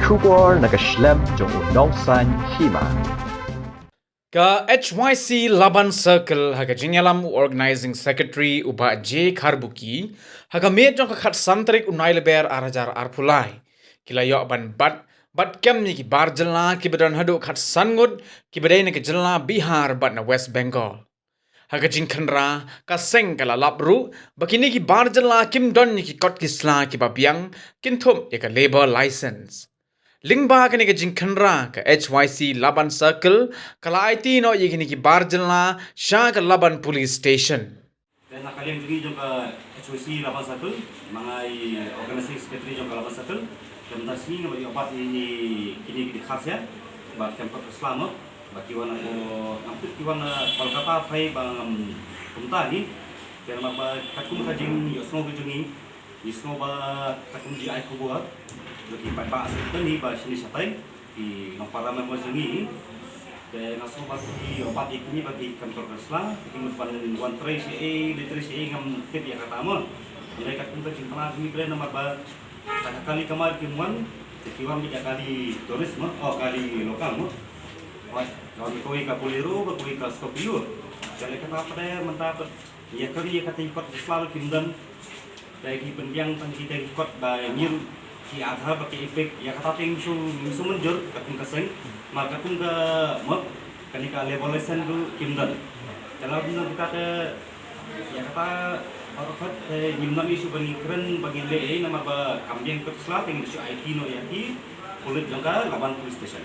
Shubor nakaslem jong unongsan hima. Ka HYC Laban Circle haga jinyalam organizing secretary uba J Karbuki haga met jong ka khat samtrik unai leber arajar arpulai kila yo ban bat kem ni ki barjala ki badan hadu khat sangut ki badai ni ki jala Bihar bat na West Bengal haga jing khanra ka seng kala labru bakini ki barjala kim don ni ki kot kisla ki babiang kinthum ya ka labor license Lingba kani ka jingkhanra ka HYC Laban Circle kala IT no yigini ki barjalna sha ka Laban Police Station. Dan nakaliang juga jong ka HYC Laban Circle, mga organizing secretary jong ka Laban Circle, kemudian sini nga bagi obat ini kini di khasya, bat tempat Islam, bagi wana ko namput kiwana Kolkata pai bang kumta ni, kaya ba kakum kajing yosno kajing yosno ba kakum ji ai ko buat lagi pak sekitar ni bah sini satai di nompara memang sini dan naso bagi obat ini bagi kantor Islam kemudian one trace literasi ngam ket ya kata mo mereka pun terjemah sini kalian nomor bah kali kemarin kemudian sekiwan tiga kali turis mo kali lokal mo kalau koi ka Bolero koi ka Scorpio jadi kata apa deh mentah ya kali ya kata ikut Islam kemudian dari pendiang tang kita ikut bah nyir ki आधार बके इफेक्ट या कथा टिंग सु मंजर कतुं कसeng mar कतुं का मक कनिका लेवलेशन दु किमदन चला बिना kita te ya kata orot nyimnan isu bani keren bagi le nama ba kamjeng ke sla ting isu IT no ya ki kulit jangka Laban Police Station